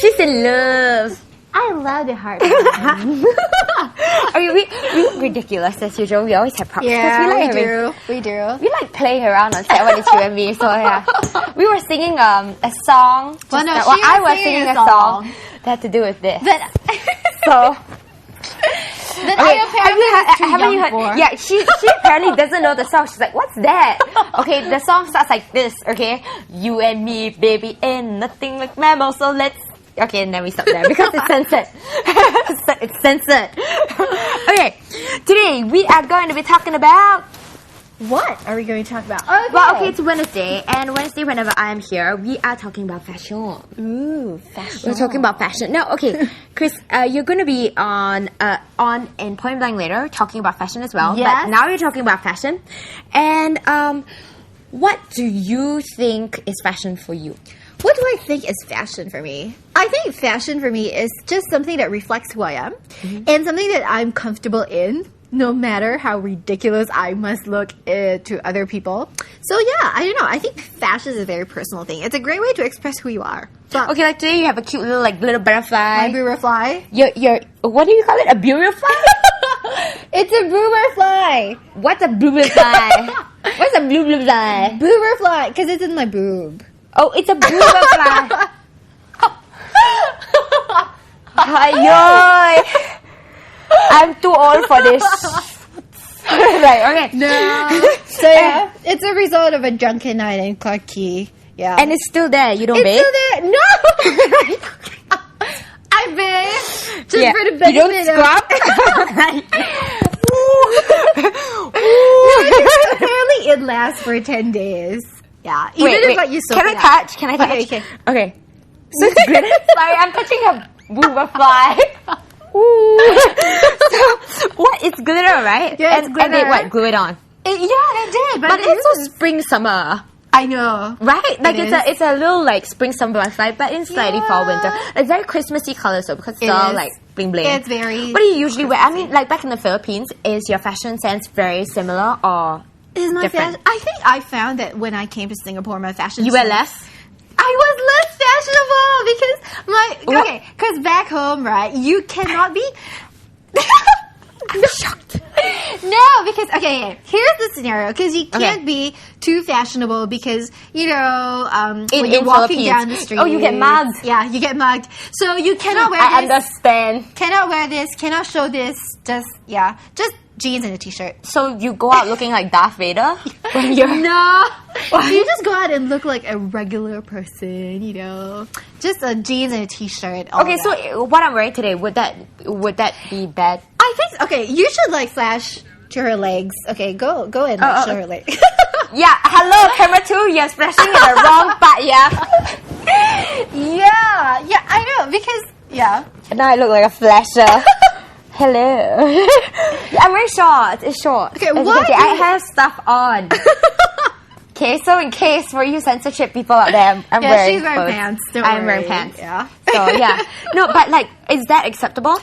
She's in love. I love the heart. I mean, we ridiculous as usual. We always have props. Yeah, we do. We like playing around on set when it's you and me. So yeah, we were singing a song. I was singing a song that had to do with this. So. That haven't you heard? Yeah, she apparently doesn't know the song. She's like, "What's that?" Okay, the song starts like this. Okay, you and me, baby, ain't nothing like mammals. So let's. Okay, and then we stop there because it's censored. It's censored. Okay, today we are going to be talking about. What are we going to talk about? Okay. Well, okay, it's Wednesday, and Wednesday, whenever I'm here, we are talking about fashion. Ooh, fashion. We're talking about fashion. Now, okay, Chris, you're going to be on in Point Blank later, talking about fashion as well. Yes. But now you're talking about fashion. And what do you think is fashion for you? What do I think is fashion for me? I think fashion for me is just something that reflects who I am and something that I'm comfortable in, no matter how ridiculous I must look to other people. So yeah, I don't know. I think fashion is a very personal thing. It's a great way to express who you are. But okay, like today you have a cute little butterfly. My butterfly. Your what do you call it? A butterfly? It's a butterfly. What's a butterfly? What's a butterfly? Butterfly, because it's in my boob. Oh, it's a butterfly. Ayoy. I'm too old for this. Right, okay. No. So yeah, it's a result of a drunken night in Clarke Quay. Yeah. And it's still there. You don't bathe? It's still there. No. I bathe. Just for the benefit. You don't scrub? No, apparently it lasts for 10 days. Yeah. Even if like you soak Can I touch? Can I touch? Okay. So it's good. Sorry, I'm touching a butterfly. So, what? It's glitter, right? Yeah, it's glitter. And they what? Glue it on. Yeah, they did. But it's also spring summer. I know. Right? Like it's a little like spring summer butterfly, but in slightly fall winter. Like very Christmassy colors though, because it's all like bling bling. It's very. What do you usually wear? I mean, like back in the Philippines, is your fashion sense very similar or is my different? fashion? I think I found that when I came to Singapore, my fashion. You wear less? I was less fashionable because because back home, right, you cannot be. I'm shocked. No, because here's the scenario. Because you can't be too fashionable because when you're walking down the street, you get mugged. Yeah, you get mugged. So you cannot wear. I understand. Cannot wear this. Cannot show this. Just jeans and a t-shirt. So you go out looking like Darth Vader when you're you just go out and look like a regular person, just a jeans and a t-shirt. Okay, so what I'm wearing today, would that be bad? I think you should flash to her legs. Okay, go and show her legs. Yeah, hello camera 2, you're splashing in the wrong part, yeah. Yeah, I know because now I look like a flasher. Hello. I'm wearing shorts. It's short. Okay, what? I have stuff on. Okay, so in case for you censorship people out there, I'm wearing she's wearing clothes. pants. I'm wearing pants. Yeah. So yeah. No, but is that acceptable?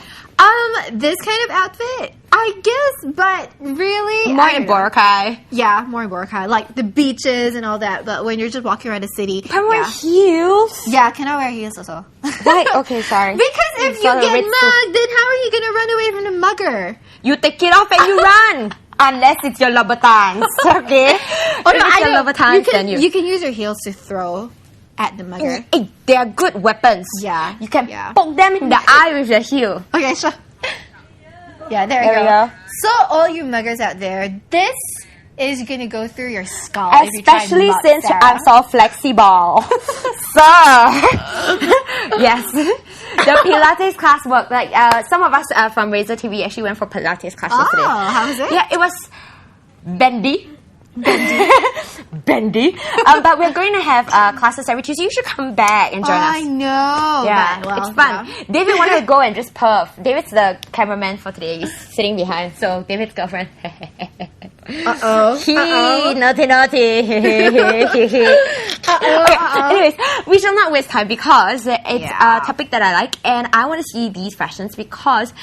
This kind of outfit, I guess, but really more in Boracay. Yeah, more in Boracay, like the beaches and all that. But when you're just walking around the city, can I wear heels? Yeah, can I wear heels also? Right? Okay, sorry. Because if you get mugged, then how are you gonna run away from the mugger? You take it off and you run. Unless it's your Louboutins, okay? Oh no, I know. You can use your heels to throw at the mugger. Hey, they are good weapons. Yeah. You can poke them in the eye with your heel. Okay, sure. Yeah, there we go. So all you muggers out there, this is going to go through your skull. Especially since I'm so flexible. So, yes. The Pilates class worked. Some of us from Razor TV actually went for Pilates class yesterday. Oh, how was it? Yeah, it was bendy. Bendy. But we're going to have classes every Tuesday. You should come back and join us. I know. Yeah, it's fun. Yeah. David wanted to go and just perf. David's the cameraman for today. He's sitting behind. So, David's girlfriend. Naughty. Anyways, we shall not waste time because it's a topic that I like. And I want to see these fashions because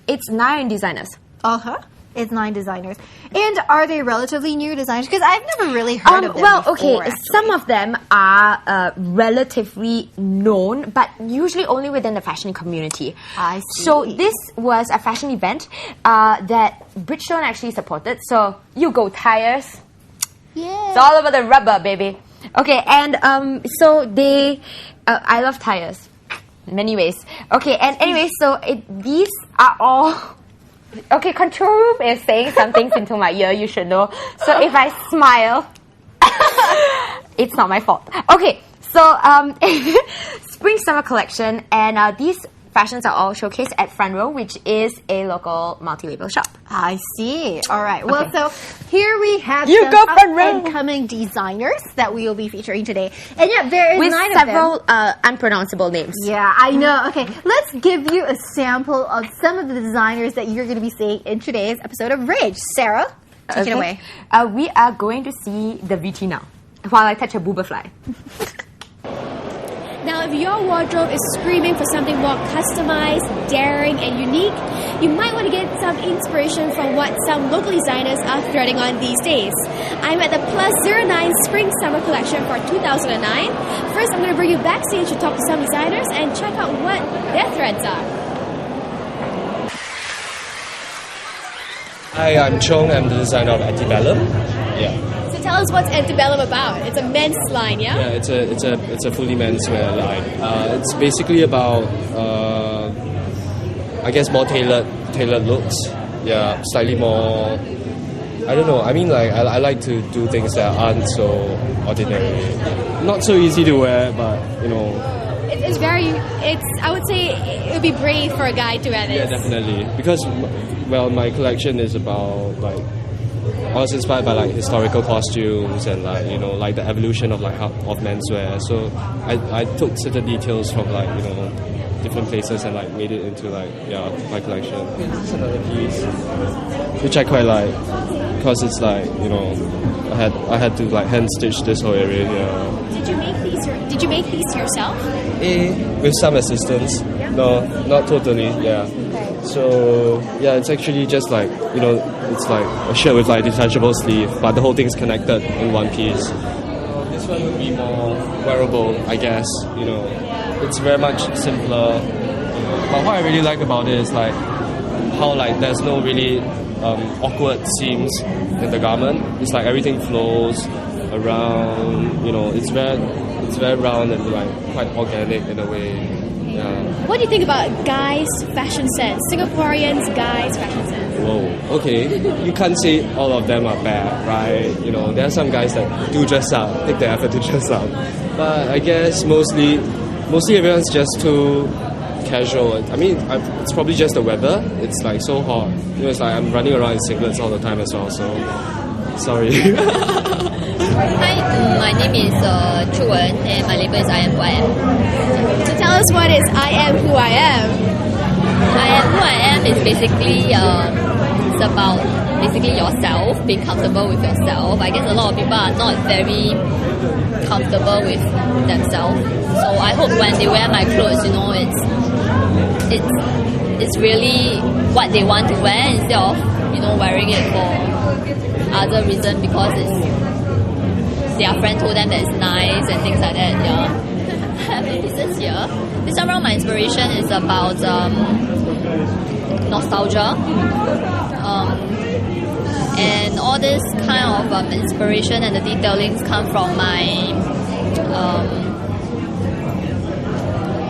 it's Nine designers. Uh-huh. It's 9 designers. And are they relatively new designers? Because I've never really heard of them before, actually. Some of them are relatively known, but usually only within the fashion community. I see. So this was a fashion event that Bridgestone actually supported. So you go tires. Yeah. It's all over the rubber, baby. Okay, and so they... I love tires. In many ways. Okay, and anyway, so these are all... Okay, control room is saying some things into my ear, you should know. So if I smile, it's not my fault. Okay, so spring summer collection, and these fashions are all showcased at Front Row, which is a local multi-label shop. I see. All right. Well, so here we have You some go Front Row. up-and-coming designers that we will be featuring today. And yeah, there is With 9 several of them. unpronounceable names. Yeah, I know. Okay, let's give you a sample of some of the designers that you're going to be seeing in today's episode of R.age. Sarah, take it away. We are going to see the VT now, while I touch a booba fly. Now, if your wardrobe is screaming for something more customized, daring, and unique, you might want to get some inspiration from what some local designers are threading on these days. I'm at the Plus 09 Spring Summer Collection for 2009. First, I'm going to bring you backstage to talk to some designers and check out what their threads are. Hi, I'm Chong. I'm the designer of Antebellum. Yeah. So tell us what's Antebellum about. It's a men's line, yeah? Yeah, it's a fully menswear line. It's basically about I guess more tailored looks. Yeah, slightly more. I don't know. I mean, like I like to do things that aren't so ordinary. Not so easy to wear, but you know. It's I would say it would be brave for a guy to wear this. Yeah, definitely. Because, well, my collection is about like. I was inspired by like historical costumes and like you know like the evolution of like of menswear. So I took certain details from like you know different places and like made it into like my collection. This is another piece which I quite like because it's like you know I had to like hand stitch this whole area here. Did you make these yourself? With some assistance. Yeah. No, not totally. Yeah. So yeah, it's actually just like you know, it's like a shirt with like detachable sleeve, but the whole thing's connected in one piece. This one would be more wearable, I guess. You know, it's very much simpler. But what I really like about it is like how like there's no really awkward seams in the garment. It's like everything flows around. You know, it's very round and like quite organic in a way. Yeah. What do you think about guys' fashion sense? Singaporeans' guys' fashion sense? Whoa, okay. You can't say all of them are bad, right? You know, there are some guys that do dress up, take the effort to dress up. But I guess mostly everyone's just too casual. I mean, it's probably just the weather. It's like so hot. You know, it's like I'm running around in singlets all the time as well, so sorry. Hi, my name is Chu Wen and my label is I Am Who I Am. So tell us what is I Am Who I Am. I Am Who I Am is basically it's about basically yourself, being comfortable with yourself. I guess a lot of people are not very comfortable with themselves. So I hope when they wear my clothes, you know, it's really what they want to wear instead of, you know, wearing it for other reason because their friend told them that it's nice and things like that. Yeah. I have pieces here. This time around, my inspiration is about nostalgia. And all this kind of inspiration and the detailings come from my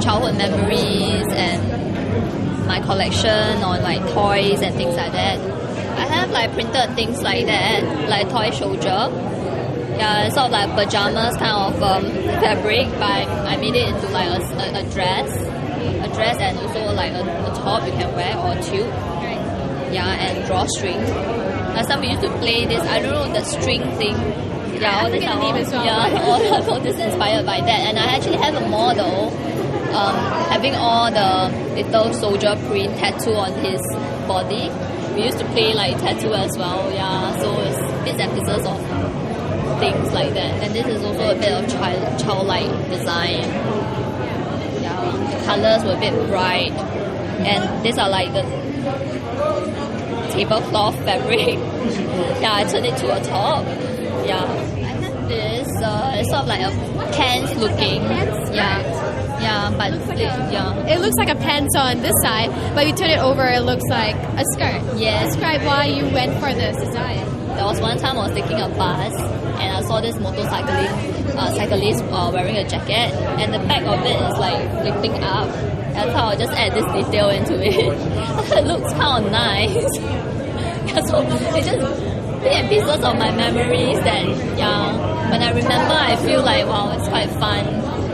childhood memories and my collection on like toys and things like that. I have like printed things like that, like toy soldier. Yeah, it's sort of like pajamas kind of fabric, but I made it into like a dress and also like a top you can wear or tube. Yeah, and drawstring. Last time we used to play this, I don't know, the string thing. Yeah, all this all this inspired by that. And I actually have a model having all the little soldier print tattoo on his body. We used to play like tattoo as well. Yeah, so it's bits and pieces of things like that. And this is also a bit of childlike design. Yeah, the colors were a bit bright. And these are like the tablecloth fabric. Yeah, I turned it to a top. Yeah, I had this. It's sort of like a pants looking. Yeah, but It looks like a pants on this side, but you turn it over, it looks like a skirt. Yes. Describe why you went for this design. There was one time I was taking a bus and I saw this cyclist wearing a jacket, and the back of it is like flipping up. I thought I'll just add this detail into it. I thought it looks kind of nice. Yeah, so it's just bits and pieces of my memories that, when I remember, I feel like, wow, it's quite fun.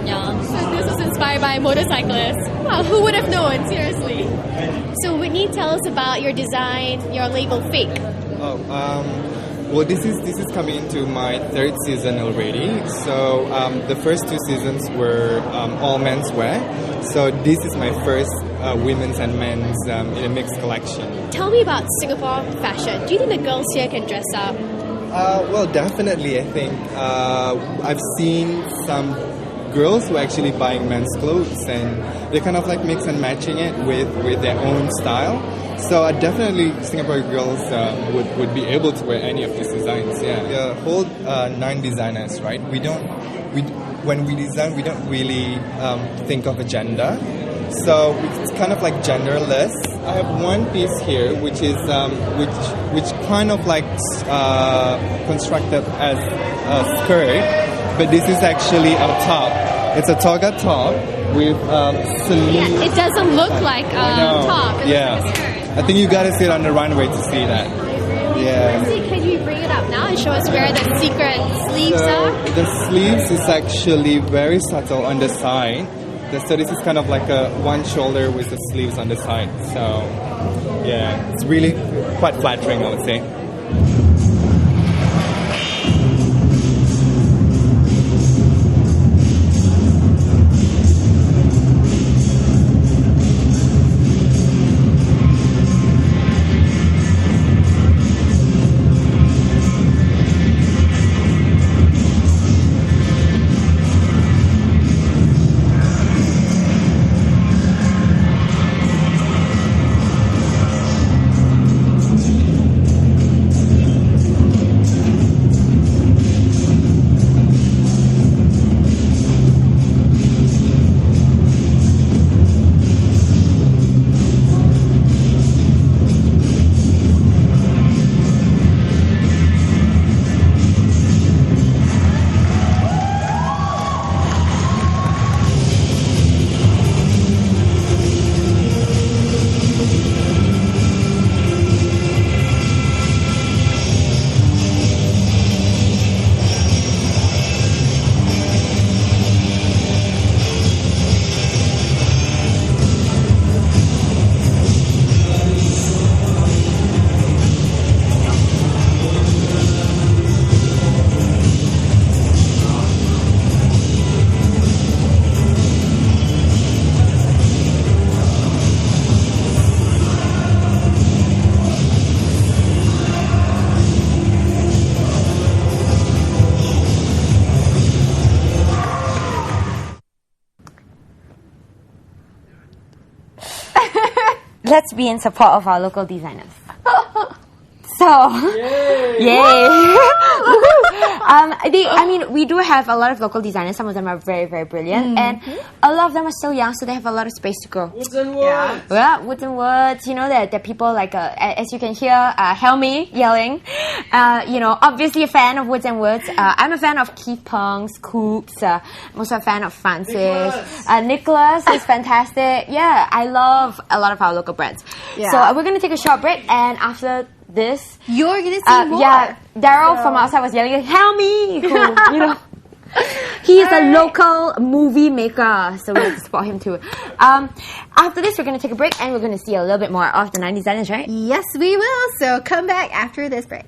Yeah. So this was inspired by motorcyclists. Wow, who would have known, seriously? So Whitney, tell us about your design, your label Fake. Well, this is coming into my third season already. So the first 2 seasons were all menswear. So this is my first women's and men's in a mixed collection. Tell me about Singapore fashion. Do you think the girls here can dress up? Well, definitely. I think I've seen some girls who are actually buying men's clothes, and they're kind of like mix and matching it with their own style. So definitely Singapore girls would be able to wear any of these designs. Yeah, we hold 9 designers, right? When we design, we don't really think of a gender. So it's kind of like genderless. I have one piece here, which is which kind of like constructed as a skirt, but this is actually a top. It's a toga top with sleeves. It doesn't look like a top. It looks like a skirt. I think you gotta sit on the runway to see that. Yeah. Can you bring it up now and show us where the secret sleeves are? The sleeves is actually very subtle on the side. So this is kind of like a one shoulder with the sleeves on the side. So yeah, it's really quite flattering, I would say. Let's be in support of our local designers. So, yay! I mean, we do have a lot of local designers. Some of them are very, very brilliant, and a lot of them are still young, so they have a lot of space to grow. Woods and words. Yeah, woods and words. You know that people like, as you can hear, Helmi yelling. Obviously a fan of woods and words. I'm a fan of Keith Peng's Coops. I'm also a fan of Francis. Nicholas is fantastic. Yeah, I love a lot of our local brands. Yeah. So we're gonna take a short break, and after this, you're gonna see more. Yeah, Daryl from outside was yelling, "Help me!" He is a local movie maker, so we have to support him too. After this, we're going to take a break, and we're going to see a little bit more of the 90s designers, right? Yes, we will. So come back after this break.